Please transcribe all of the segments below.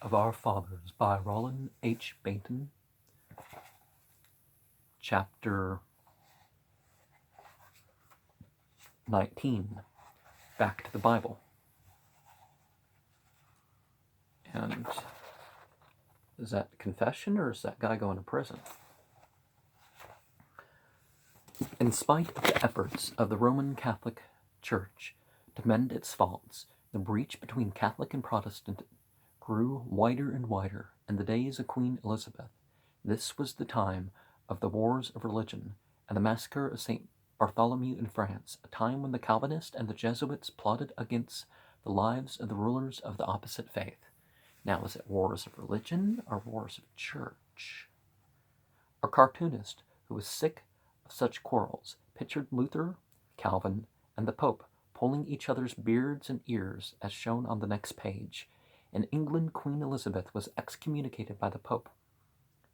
of Our Fathers by Rollin H. Bainton, Chapter 19, Back to the Bible. And is that confession or is that guy going to prison? In spite of the efforts of the Roman Catholic Church to mend its faults, the breach between Catholic and Protestant grew wider and wider in the days of Queen Elizabeth. This was the time of the Wars of Religion and the massacre of St. Bartholomew in France, a time when the Calvinists and the Jesuits plotted against the lives of the rulers of the opposite faith. Now, is it wars of religion or wars of church? A cartoonist who was sick of such quarrels pictured Luther, Calvin, and the Pope pulling each other's beards and ears, as shown on the next page. In England, Queen Elizabeth was excommunicated by the Pope,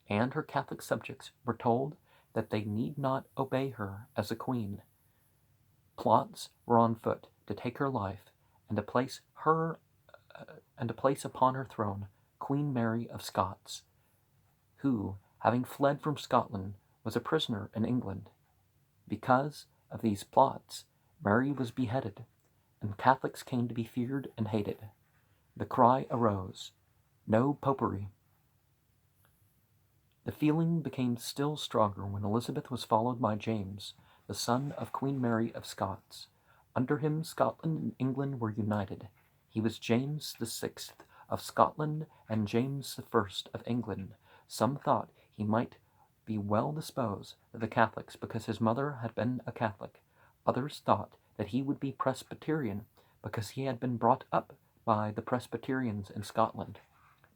and her Catholic subjects were told that they need not obey her as a queen. Plots were on foot to take her life and to place upon her throne Queen Mary of Scots, who, having fled from Scotland, was a prisoner in England. Because of these plots, Mary was beheaded, and Catholics came to be feared and hated. The cry arose, "No popery." The feeling became still stronger when Elizabeth was followed by James, the son of Queen Mary of Scots. Under him, Scotland and England were united. He was James VI of Scotland and James I of England. Some thought he might be well disposed to the Catholics because his mother had been a Catholic. Others thought that he would be Presbyterian because he had been brought up by the Presbyterians in Scotland.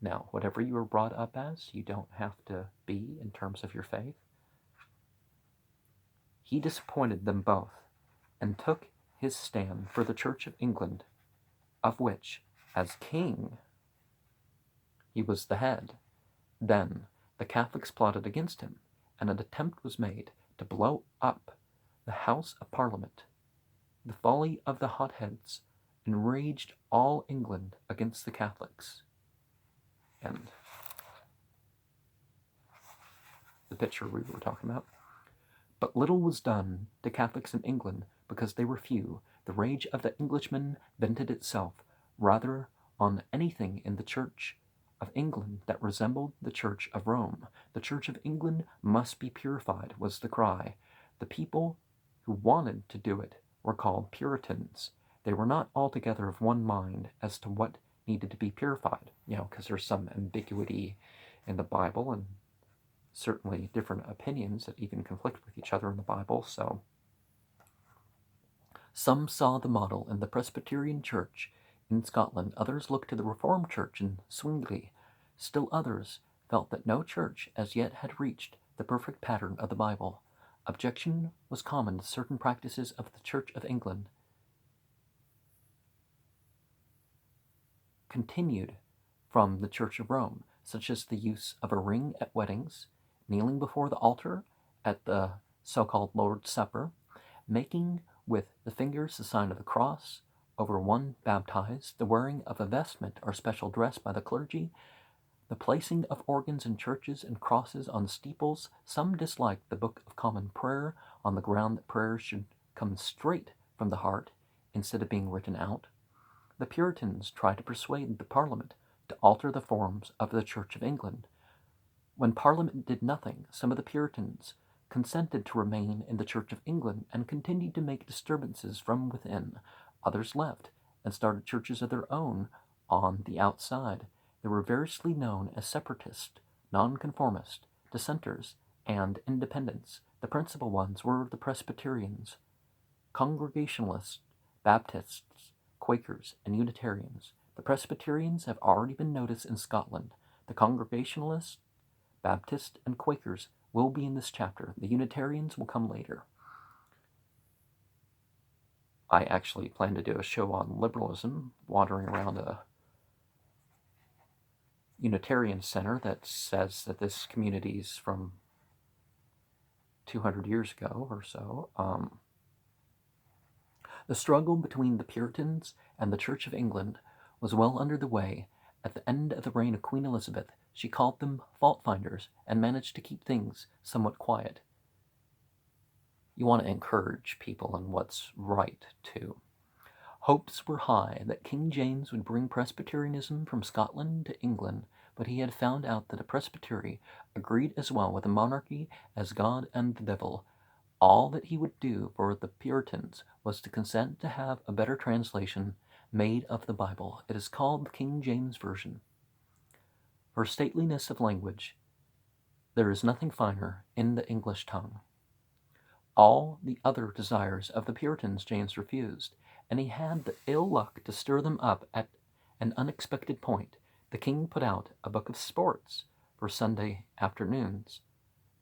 Now, whatever you were brought up as, you don't have to be in terms of your faith. He disappointed them both and took his stand for the Church of England, of which, as king, he was the head. Then the Catholics plotted against him, and an attempt was made to blow up the House of Parliament. The folly of the hotheads enraged all England against the Catholics. And the picture we were talking about. But little was done to Catholics in England because they were few. The rage of the Englishmen vented itself rather on anything in the Church of England that resembled the Church of Rome. The Church of England must be purified, was the cry. The people who wanted to do it were called Puritans. They were not altogether of one mind as to what needed to be purified, because there's some ambiguity in the Bible and certainly different opinions that even conflict with each other in the Bible. So some saw the model in the Presbyterian Church in Scotland, others looked to the Reformed Church in Zwingli. Still others felt that no church as yet had reached the perfect pattern of the Bible. Objection was common to certain practices of the Church of England, continued from the Church of Rome, such as the use of a ring at weddings, kneeling before the altar at the so-called Lord's Supper, making with the fingers the sign of the cross over one baptized, the wearing of a vestment or special dress by the clergy, the placing of organs in churches and crosses on steeples. Some disliked the Book of Common Prayer on the ground that prayers should come straight from the heart instead of being written out. The Puritans tried to persuade the Parliament to alter the forms of the Church of England. When Parliament did nothing, some of the Puritans consented to remain in the Church of England and continued to make disturbances from within. Others left and started churches of their own on the outside. They were variously known as separatists, nonconformists, dissenters, and independents. The principal ones were the Presbyterians, Congregationalists, Baptists, Quakers, and Unitarians. The Presbyterians have already been noticed in Scotland. The Congregationalists, Baptists, and Quakers will be in this chapter. The Unitarians will come later. I actually plan to do a show on liberalism, wandering around a Unitarian center that says that this community is from 200 years ago or so. The struggle between the Puritans and the Church of England was well under the way At the end of the reign of Queen Elizabeth, she called them fault-finders and managed to keep things somewhat quiet. You want to encourage people in what's right, too. Hopes were high that King James would bring Presbyterianism from Scotland to England, but he had found out that a presbytery agreed as well with a monarchy as God and the devil. All that he would do for the Puritans was to consent to have a better translation made of the Bible. It is called the King James Version. For stateliness of language, there is nothing finer in the English tongue. All the other desires of the Puritans James refused, and he had the ill luck to stir them up at an unexpected point. The king put out a book of sports for Sunday afternoons.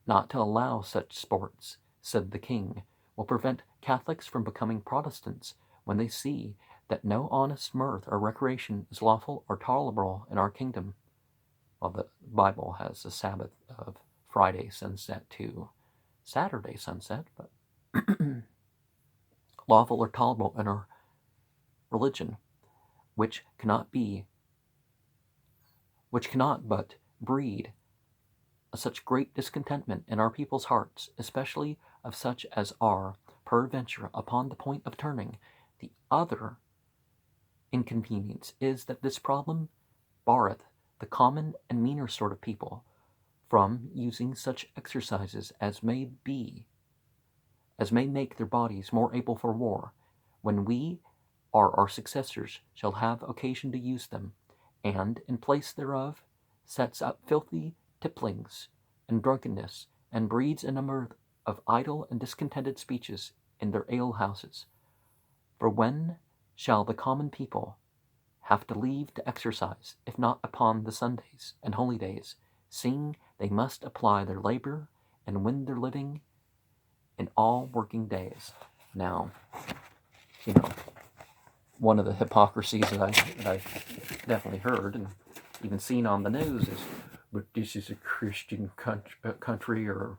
Not to allow such sports, said the king, will prevent Catholics from becoming Protestants when they see that no honest mirth or recreation is lawful or tolerable in our kingdom. Well, the Bible has a Sabbath of Friday sunset to Saturday sunset, but lawful or tolerable in our religion, which cannot but breed such great discontentment in our people's hearts, especially of such as are, peradventure, upon the point of turning. The other inconvenience is that this problem barreth the common and meaner sort of people from using such exercises as may make their bodies more able for war, when we or our successors shall have occasion to use them, and in place thereof sets up filthy tipplings and drunkenness, and breeds a number of idle and discontented speeches in their alehouses. For when shall the common people have to leave to exercise, if not upon the Sundays and holy days, seeing they must apply their labor and win their living in all working days? Now, one of the hypocrisies that I've definitely heard and even seen on the news is, but this is a Christian country or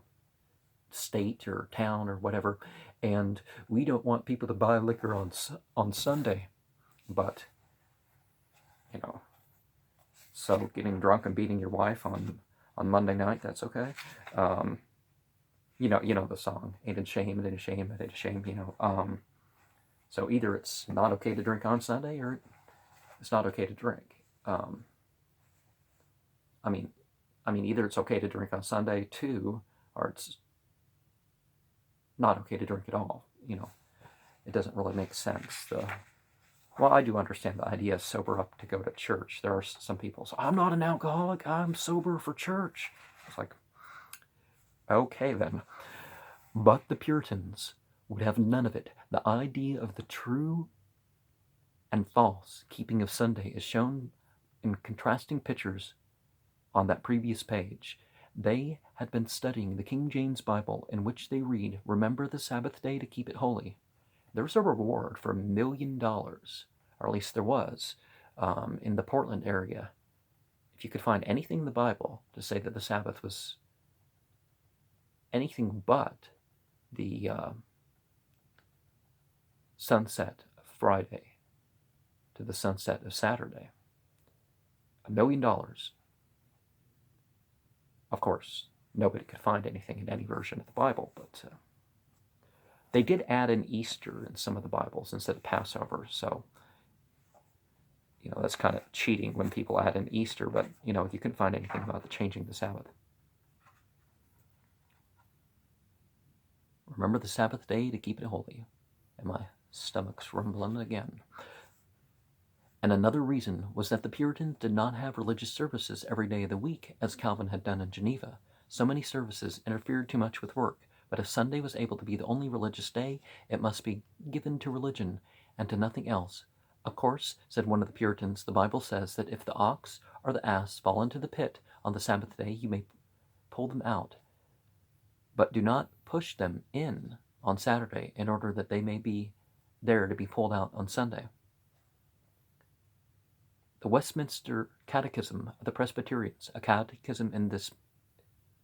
state or town or whatever, and we don't want people to buy liquor on Sunday. But, so getting drunk and beating your wife on Monday night, that's okay. You know the song, ain't it a shame, it ain't a shame, it ain't a shame, So either it's not okay to drink on Sunday or it's not okay to drink. Either it's okay to drink on Sunday too, or it's not okay to drink at all. It doesn't really make sense. Well, I do understand the idea of sober up to go to church. There are some people say, I'm not an alcoholic, I'm sober for church. It's like, okay then. But the Puritans would have none of it. The idea of the true and false keeping of Sunday is shown in contrasting pictures on that previous page. They had been studying the King James Bible, in which they read, remember the Sabbath day to keep it holy. There's a reward for $1 million, or at least there was, in the Portland area. If you could find anything in the Bible to say that the Sabbath was anything but the sunset of Friday to the sunset of Saturday, $1 million. Of course, nobody could find anything in any version of the Bible, but they did add an Easter in some of the Bibles instead of Passover, so that's kind of cheating when people add an Easter, but you couldn't find anything about the changing the Sabbath. Remember the Sabbath day to keep it holy. And my stomach's rumbling again. And another reason was that the Puritans did not have religious services every day of the week, as Calvin had done in Geneva. So many services interfered too much with work, but if Sunday was able to be the only religious day, it must be given to religion and to nothing else. Of course, said one of the Puritans, the Bible says that if the ox or the ass fall into the pit on the Sabbath day, you may pull them out, but do not push them in on Saturday in order that they may be there to be pulled out on Sunday. The Westminster Catechism of the Presbyterians, a catechism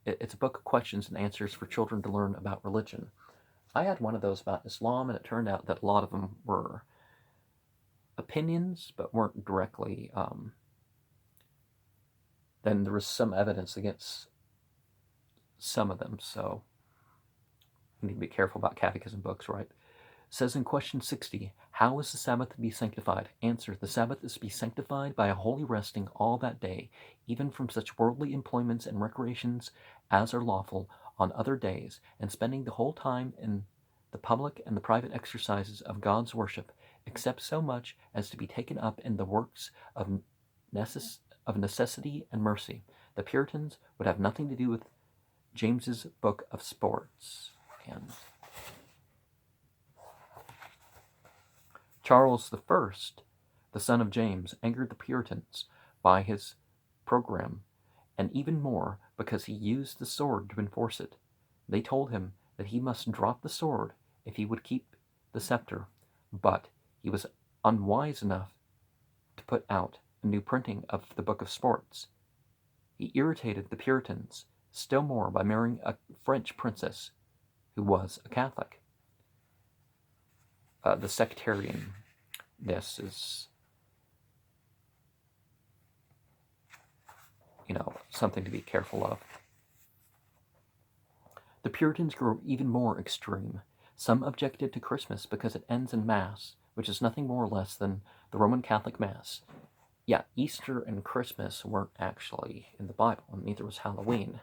it's a book of questions and answers for children to learn about religion. I had one of those about Islam, and it turned out that a lot of them were opinions, but weren't directly then there was some evidence against some of them, so you need to be careful about catechism books, right? Says in question 60, how is the Sabbath to be sanctified? Answer, the Sabbath is to be sanctified by a holy resting all that day, even from such worldly employments and recreations as are lawful on other days, and spending the whole time in the public and the private exercises of God's worship, except so much as to be taken up in the works of necessity and mercy. The Puritans would have nothing to do with James's Book of Sports. And Charles I, the son of James, angered the Puritans by his program, and even more because he used the sword to enforce it. They told him that he must drop the sword if he would keep the scepter, but he was unwise enough to put out a new printing of the Book of Sports. He irritated the Puritans still more by marrying a French princess who was a Catholic. The sectarianness is, something to be careful of. The Puritans grew even more extreme. Some objected to Christmas because it ends in Mass, which is nothing more or less than the Roman Catholic Mass. Yeah, Easter and Christmas weren't actually in the Bible, and neither was Halloween,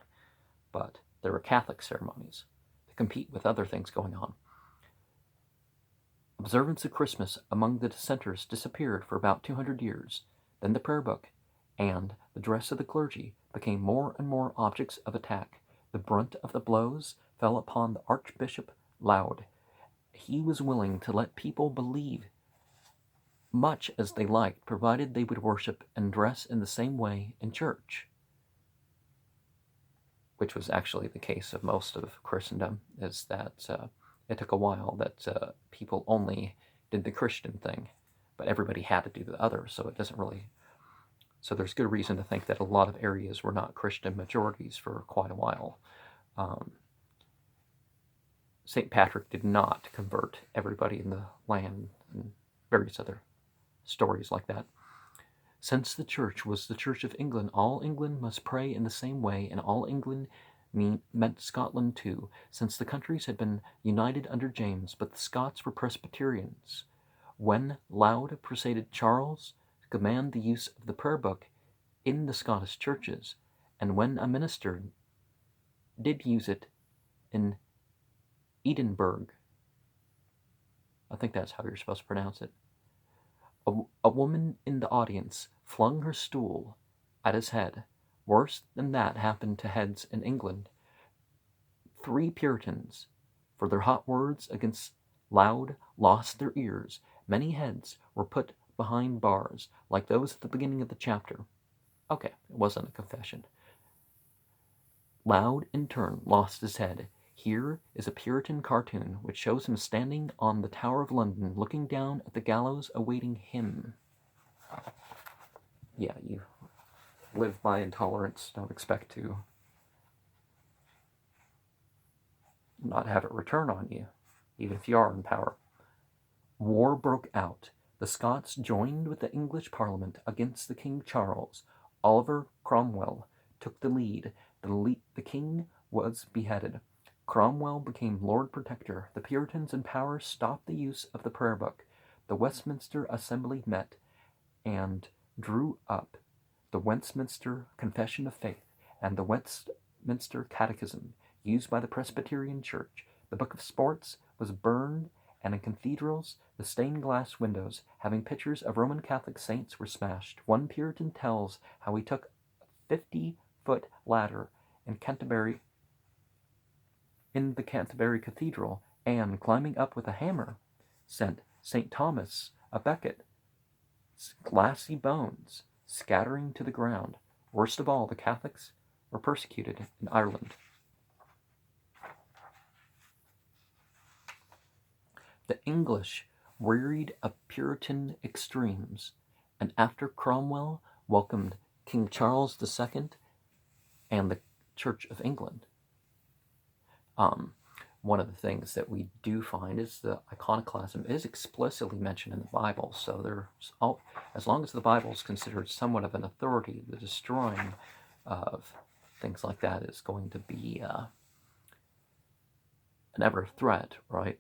but there were Catholic ceremonies to compete with other things going on. Observance of Christmas among the dissenters disappeared for about 200 years. Then the prayer book and the dress of the clergy became more and more objects of attack. The brunt of the blows fell upon the Archbishop Laud. He was willing to let people believe much as they liked, provided they would worship and dress in the same way in church, which was actually the case of most of Christendom, is that it took a while that people only did the Christian thing, but everybody had to do the other, so it doesn't really... So there's good reason to think that a lot of areas were not Christian majorities for quite a while. St. Patrick did not convert everybody in the land, and various other stories like that. Since the church was the Church of England, all England must pray in the same way, and all England meant Scotland too, since the countries had been united under James, but the Scots were Presbyterians. When Laud persuaded Charles to command the use of the prayer book in the Scottish churches, and when a minister did use it in Edinburgh, I think that's how you're supposed to pronounce it, a woman in the audience flung her stool at his head. Worse than that happened to heads in England. 3 Puritans, for their hot words against Laud, lost their ears. Many heads were put behind bars, like those at the beginning of the chapter. Okay, it wasn't a confession. Laud, in turn, lost his head. Here is a Puritan cartoon which shows him standing on the Tower of London, looking down at the gallows awaiting him. Yeah, you live by intolerance. Don't expect to not have it return on you, even if you are in power. War broke out. The Scots joined with the English Parliament against the King Charles. Oliver Cromwell took the lead. The king was beheaded. Cromwell became Lord Protector. The Puritans in power stopped the use of the prayer book. The Westminster Assembly met and drew up the Westminster Confession of Faith and the Westminster Catechism used by the Presbyterian Church. The Book of Sports was burned, and in cathedrals the stained glass windows having pictures of Roman Catholic saints were smashed. One Puritan tells how he took a 50-foot ladder in the Canterbury Cathedral, and, climbing up with a hammer, sent St. Thomas a Becket, glassy bones scattering to the ground. Worst of all, the Catholics were persecuted in Ireland. The English wearied of Puritan extremes, and after Cromwell welcomed King Charles II and the Church of England. One of the things that we do find is the iconoclasm is explicitly mentioned in the Bible, so as long as the Bible is considered somewhat of an authority, the destroying of things like that is going to be an ever threat, right?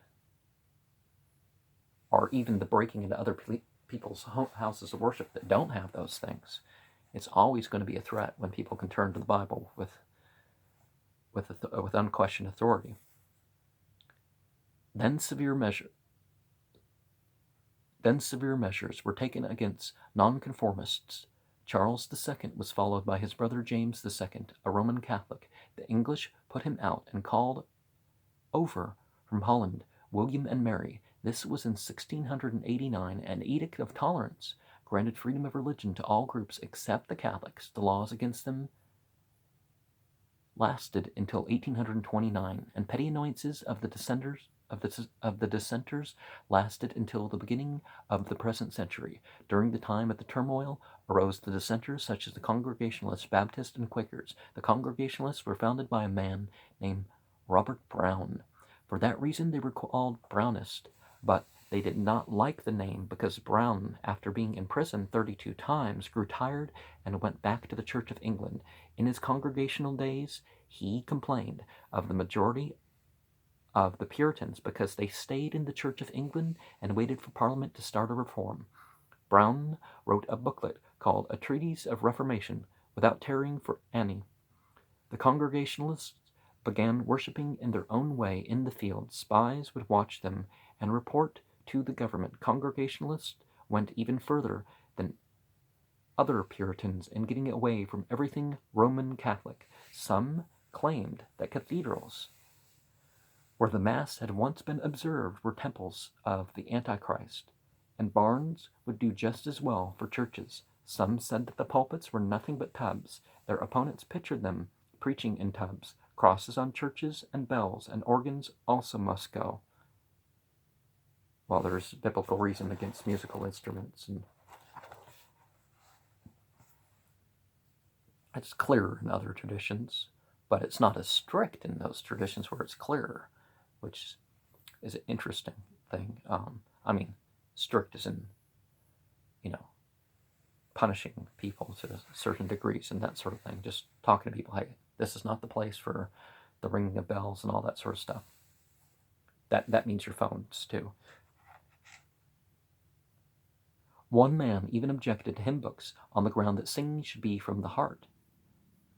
Or even the breaking into other people's houses of worship that don't have those things. It's always going to be a threat when people can turn to the Bible with unquestioned authority. Then severe measures were taken against nonconformists. Charles II was followed by his brother James II, a Roman Catholic. The English put him out and called over from Holland William and Mary. This was in 1689. An edict of tolerance granted freedom of religion to all groups except the Catholics. The laws against them lasted until 1829, and petty annoyances of the dissenters lasted until the beginning of the present century. During the time of the turmoil arose the dissenters such as the Congregationalists, Baptists, and Quakers. The Congregationalists were founded by a man named Robert Brown. For that reason they were called Brownist, but they did not like the name because Brown, after being in prison 32 times, grew tired and went back to the Church of England. In his congregational days, he complained of the majority of the Puritans because they stayed in the Church of England and waited for Parliament to start a reform. Brown wrote a booklet called A Treatise of Reformation without tarrying for any. The Congregationalists began worshipping in their own way in the field. Spies would watch them and report to the government. Congregationalists went even further than other Puritans in getting away from everything Roman Catholic. Some claimed that cathedrals where the Mass had once been observed were temples of the Antichrist, and barns would do just as well for churches. Some said that the pulpits were nothing but tubs. Their opponents pictured them preaching in tubs. Crosses on churches and bells and organs also must go. Well, there's biblical reason against musical instruments, and it's clearer in other traditions, but it's not as strict in those traditions where it's clearer, which is an interesting thing. Strict as in, punishing people to certain degrees and that sort of thing. Just talking to people, hey, this is not the place for the ringing of bells and all that sort of stuff. That means your phones, too. One man even objected to hymn books on the ground that singing should be from the heart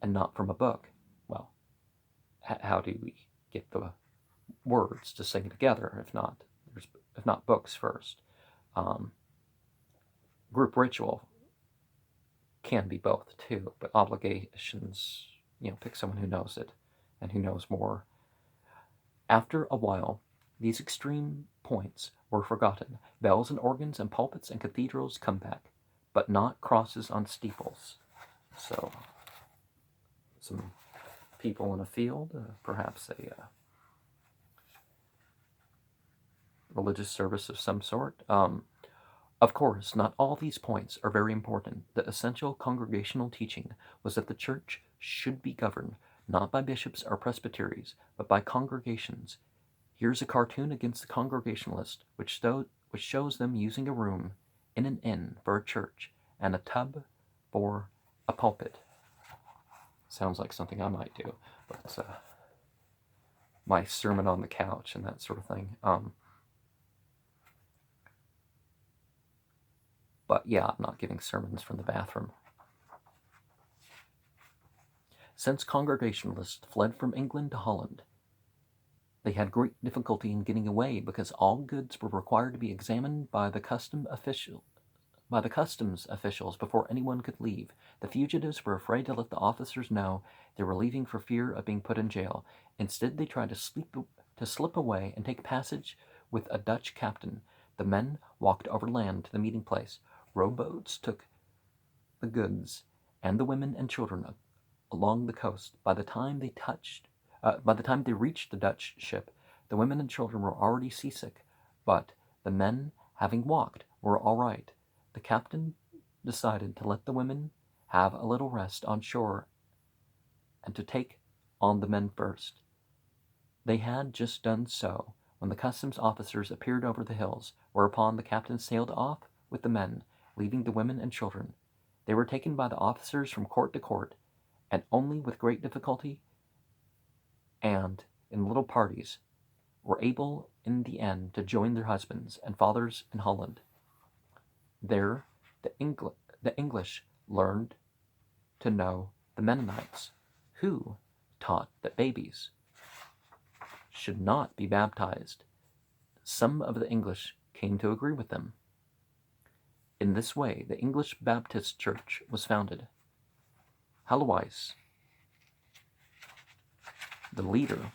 and not from a book. Well, how do we get the words to sing together if not books first? Group ritual can be both too, but obligations, pick someone who knows it and who knows more. After a while, these extreme points were forgotten. Bells and organs and pulpits and cathedrals come back, but not crosses on steeples. So, some people in a field, perhaps a religious service of some sort. Of course, not all these points are very important. The essential congregational teaching was that the church should be governed not by bishops or presbyteries, but by congregations. Here's a cartoon against the Congregationalist, which shows them using a room in an inn for a church and a tub for a pulpit. Sounds like something I might do, but my sermon on the couch and that sort of thing. But yeah, I'm not giving sermons from the bathroom. Since Congregationalists fled from England to Holland, they had great difficulty in getting away because all goods were required to be examined by the customs officials before anyone could leave. The fugitives were afraid to let the officers know they were leaving for fear of being put in jail. Instead, they tried to slip away and take passage with a Dutch captain. The men walked overland to the meeting place. Rowboats took the goods and the women and children along the coast. By the time they reached the Dutch ship, the women and children were already seasick, but the men, having walked, were all right. The captain decided to let the women have a little rest on shore and to take on the men first. They had just done so when the customs officers appeared over the hills, whereupon the captain sailed off with the men, leaving the women and children. They were taken by the officers from court to court, and only with great difficulty and in little parties were able in the end to join their husbands and fathers in Holland. There, the English learned to know the Mennonites, who taught that babies should not be baptized. Some of the English came to agree with them. In this way, the English Baptist Church was founded. Halloweiss, the leader,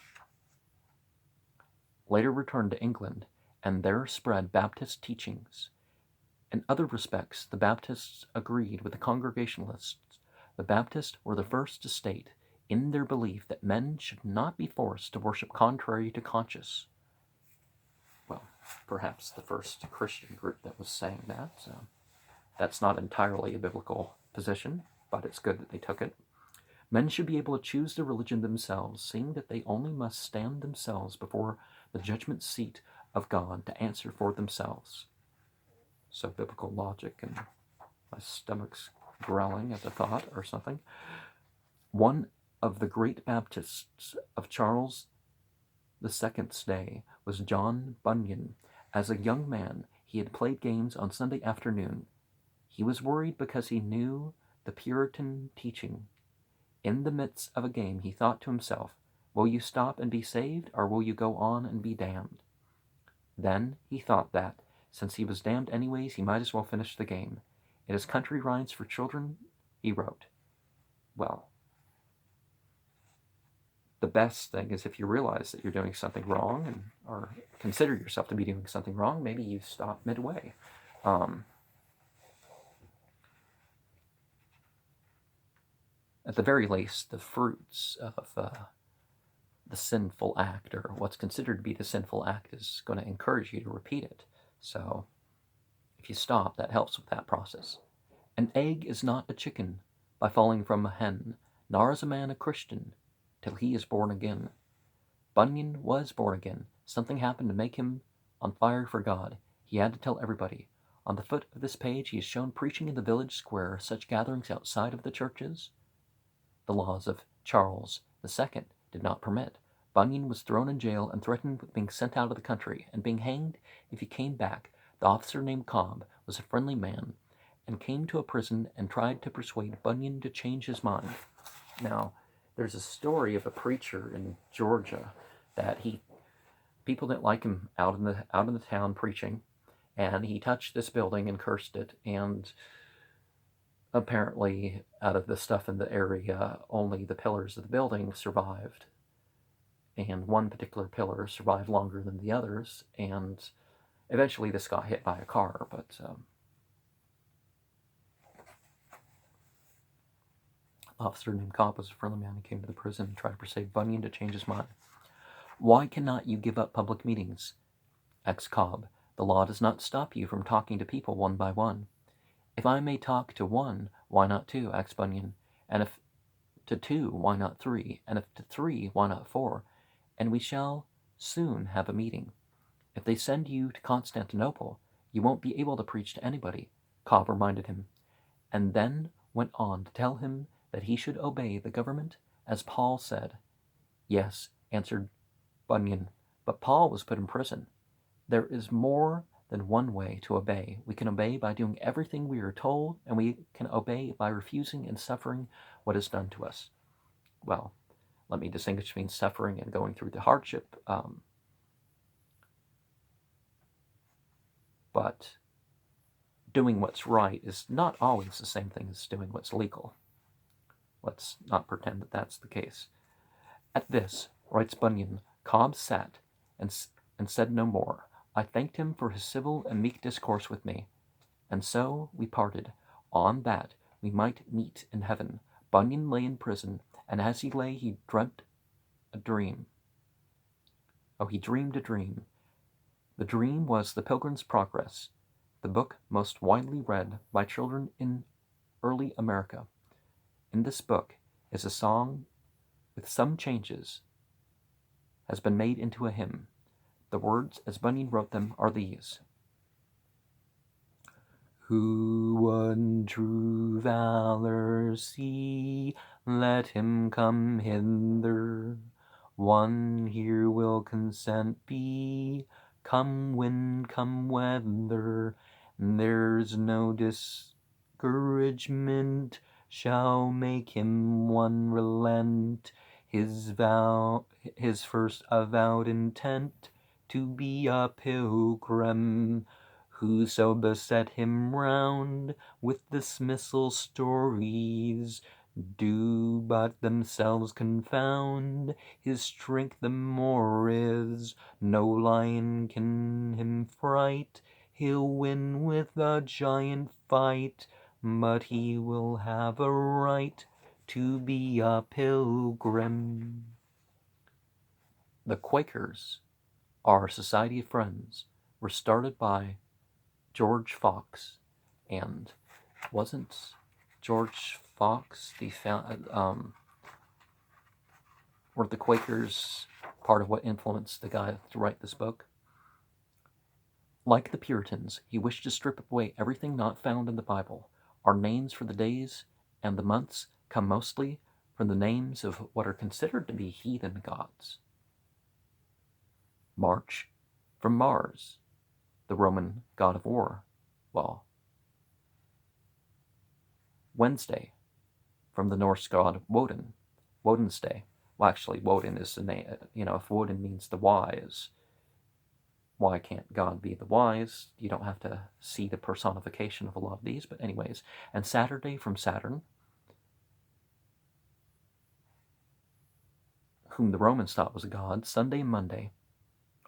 later returned to England and there spread Baptist teachings. In other respects, the Baptists agreed with the Congregationalists. The Baptists were the first to state, in their belief, that men should not be forced to worship contrary to conscience. Well, perhaps the first Christian group that was saying that. So that's not entirely a biblical position, but it's good that they took it. Men should be able to choose their religion themselves, seeing that they only must stand themselves before the judgment seat of God to answer for themselves. So biblical logic, and my stomach's growling at the thought or something. One of the great Baptists of Charles II's day was John Bunyan. As a young man, he had played games on Sunday afternoon. He was worried because he knew the Puritan teaching. In the midst of a game, he thought to himself, "Will you stop and be saved, or will you go on and be damned?" Then he thought that, since he was damned anyways, he might as well finish the game. In his Country Rhymes for Children, he wrote, well, the best thing is if you realize that you're doing something wrong, or consider yourself to be doing something wrong, maybe you stop midway. At the very least, the fruits of the sinful act, or what's considered to be the sinful act, is going to encourage you to repeat it. So if you stop, that helps with that process. An egg is not a chicken by falling from a hen, nor is a man a Christian till he is born again. Bunyan was born again. Something happened to make him on fire for God. He had to tell everybody. On the foot of this page, he is shown preaching in the village square. Such gatherings outside of the churches, the laws of Charles II did not permit. Bunyan was thrown in jail and threatened with being sent out of the country and being hanged if he came back. The officer named Cobb was a friendly man and came to a prison and tried to persuade Bunyan to change his mind. Now, there's a story of a preacher in Georgia that people didn't like him out in the town preaching, and he touched this building and cursed it, and apparently out of the stuff in the area, only the pillars of the building survived, and one particular pillar survived longer than the others, and eventually this got hit by a car, but officer named Cobb was a friendly man who came to the prison and tried to persuade Bunyan to change his mind. "Why cannot you give up public meetings?" asked Cobb. "The law does not stop you from talking to people one by one." "If I may talk to one, why not two?" asked Bunyan. "And if to two, why not three? And if to three, why not four? And we shall soon have a meeting. If they send you to Constantinople, you won't be able to preach to anybody," Cobb reminded him, and then went on to tell him that he should obey the government as Paul said. "Yes," answered Bunyan, "but Paul was put in prison. There is more than one way to obey. We can obey by doing everything we are told, and we can obey by refusing and suffering what is done to us." Well, let me distinguish between suffering and going through the hardship. But doing what's right is not always the same thing as doing what's legal. Let's not pretend that that's the case. At this, writes Bunyan, Cobb sat and said no more. I thanked him for his civil and meek discourse with me, and so we parted, on that we might meet in heaven. Bunyan lay in prison, and as he lay he dreamt a dream. He dreamed a dream. The dream was The Pilgrim's Progress, the book most widely read by children in early America. In this book is a song with some changes, has been made into a hymn. The words, as Bunyan wrote them, are these. Who would true valor see, let him come hither. One here will consent be, come wind, come weather. There's no discouragement shall make him one relent his first avowed intent to be a pilgrim. Whoso beset him round with dismissal stories do but themselves confound. His strength the more is, no lion can him fright. He'll win with a giant fight, but he will have a right to be a pilgrim. The Quakers, our Society of Friends, were started by George Fox, and wasn't George Fox were the Quakers part of what influenced the guy to write this book? Like the Puritans, he wished to strip away everything not found in the Bible. Our names for the days and the months come mostly from the names of what are considered to be heathen gods. March from Mars, the Roman god of war. Well, Wednesday from the Norse god Woden, Woden's Day. Well, actually, Woden is the name. If Woden means the wise, why can't God be the wise? You don't have to see the personification of a lot of these, but anyways. And Saturday from Saturn, whom the Romans thought was a god. Sunday and Monday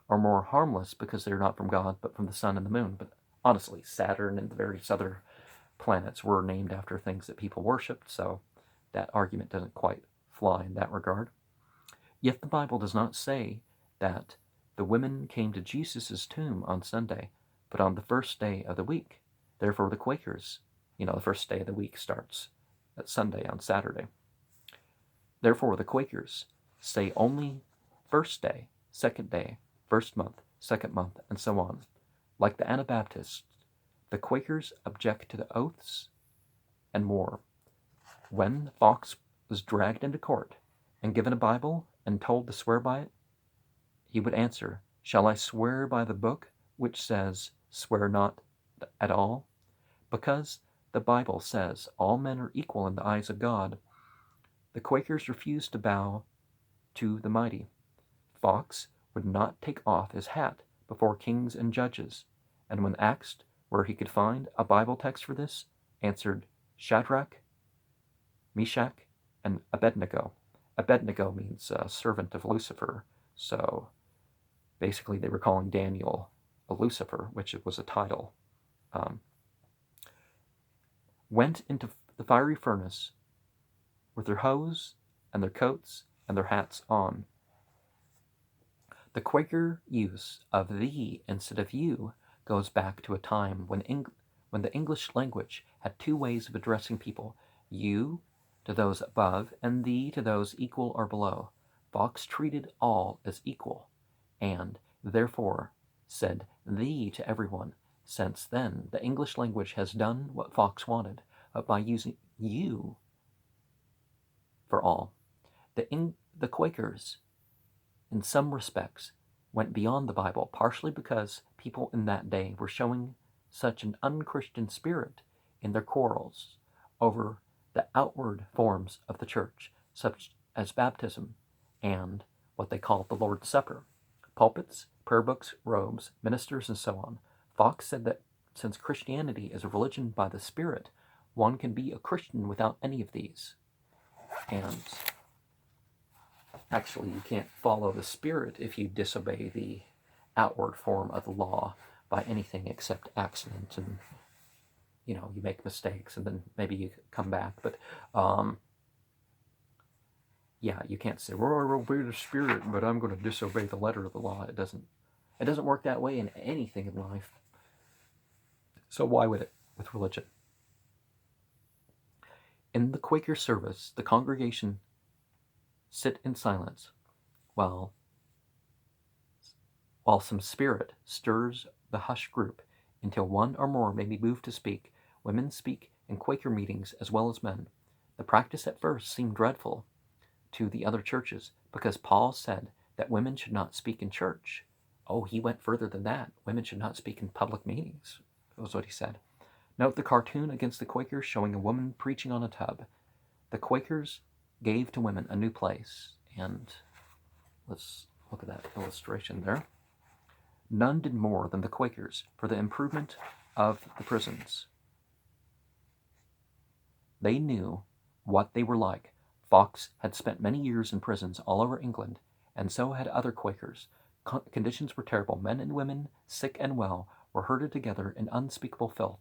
are more harmless because they're not from God, but from the sun and the moon. But honestly, Saturn and the various other planets were named after things that people worshipped, so that argument doesn't quite fly in that regard. Yet the Bible does not say that the women came to Jesus' tomb on Sunday, but on the first day of the week. Therefore, the Quakers, the first day of the week starts at Sunday on Saturday. Therefore, the Quakers say only first day, second day, first month, second month, and so on. Like the Anabaptists, the Quakers object to the oaths and more. When Fox was dragged into court and given a Bible and told to swear by it, he would answer, "Shall I swear by the book which says, 'Swear not at all'? Because the Bible says all men are equal in the eyes of God." The Quakers refused to bow to the mighty. Fox would not take off his hat before kings and judges, and when asked where he could find a Bible text for this, answered Shadrach, Meshach, and Abednego. Abednego means servant of Lucifer, so basically they were calling Daniel a Lucifer, which was a title. Went into the fiery furnace with their hose and their coats and their hats on. The Quaker use of thee instead of you goes back to a time when the English language had two ways of addressing people: you to those above and thee to those equal or below. Fox treated all as equal, and therefore said thee to everyone. Since then, the English language has done what Fox wanted, but by using you for all. The Quakers, in some respects, went beyond the Bible, partially because people in that day were showing such an unchristian spirit in their quarrels over the outward forms of the church, such as baptism and what they called the Lord's Supper, pulpits, prayer books, robes, ministers, and so on. Fox said that since Christianity is a religion by the Spirit, one can be a Christian without any of these. And actually, you can't follow the Spirit if you disobey the outward form of the law by anything except accident, and you make mistakes and then maybe you come back. But you can't say, "Well, I obey the Spirit, but I'm going to disobey the letter of the law." It doesn't work that way in anything in life. So why would it with religion? In the Quaker service, the congregation sit in silence while some spirit stirs the hushed group until one or more may be moved to speak. Women speak in Quaker meetings as well as men. The practice at first seemed dreadful to the other churches because Paul said that women should not speak in church. Oh, he went further than that. Women should not speak in public meetings, was what he said. Note the cartoon against the Quakers showing a woman preaching on a tub. The Quakers gave to women a new place, and let's look at that illustration there. None did more than the Quakers for the improvement of the prisons. They knew what they were like. Fox had spent many years in prisons all over England, and so had other Quakers. Conditions were terrible. Men and women, sick and well, were herded together in unspeakable filth.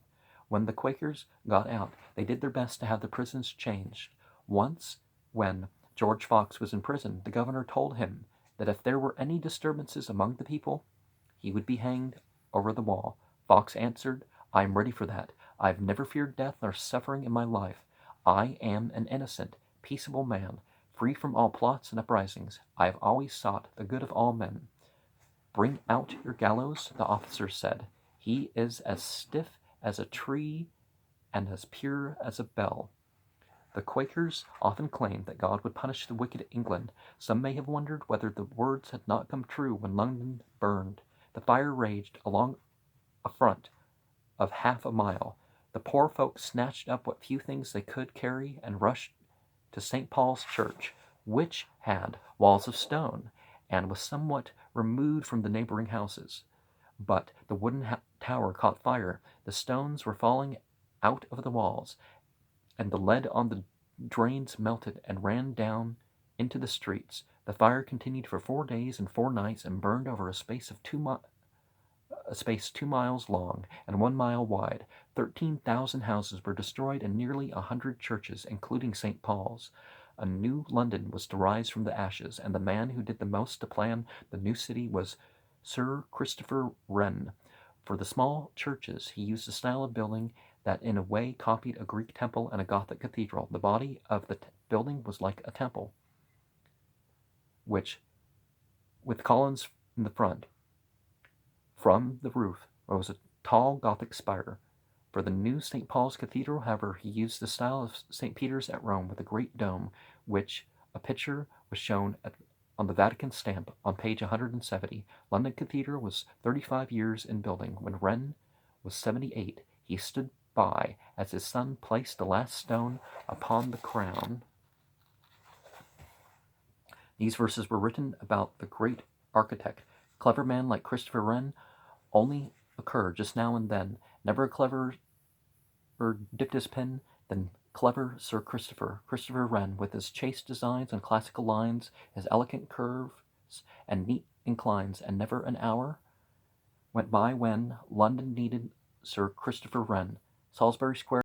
When the Quakers got out, they did their best to have the prisons changed. Once, when George Fox was in prison, the governor told him that if there were any disturbances among the people, he would be hanged over the wall. Fox answered, "I am ready for that. I have never feared death nor suffering in my life. I am an innocent, peaceable man, free from all plots and uprisings. I have always sought the good of all men." "Bring out your gallows," the officer said. "He is as stiff as a tree and as pure as a bell." The Quakers often claimed that God would punish the wicked England. Some may have wondered whether the words had not come true when London burned. The fire raged along a front of half a mile. The poor folk snatched up what few things they could carry and rushed to St. Paul's Church, which had walls of stone and was somewhat removed from the neighboring houses. But the wooden tower caught fire. The stones were falling out of the walls, and the lead on the drains melted and ran down into the streets. The fire continued for 4 days and 4 nights and burned over a space 2 miles long and 1 mile wide. 13,000 houses were destroyed and nearly 100 churches, including St. Paul's. A new London was to rise from the ashes, and the man who did the most to plan the new city was Sir Christopher Wren. For the small churches, he used a style of building that in a way copied a Greek temple and a Gothic cathedral. The body of the building was like a temple, which, with columns in the front. From the roof rose a tall Gothic spire. For the new St. Paul's Cathedral, however, he used the style of St. Peter's at Rome with a great dome, which a picture was shown on the Vatican stamp on page 170. London Cathedral was 35 years in building. When Wren was 78, he stood by as his son placed the last stone upon the crown. These verses were written about the great architect. Clever men like Christopher Wren only occur just now and then. Never a cleverer dipped his pen than clever Sir Christopher Wren, with his chaste designs and classical lines, his elegant curves and neat inclines, and never an hour went by when London needed Sir Christopher Wren. Salisbury Square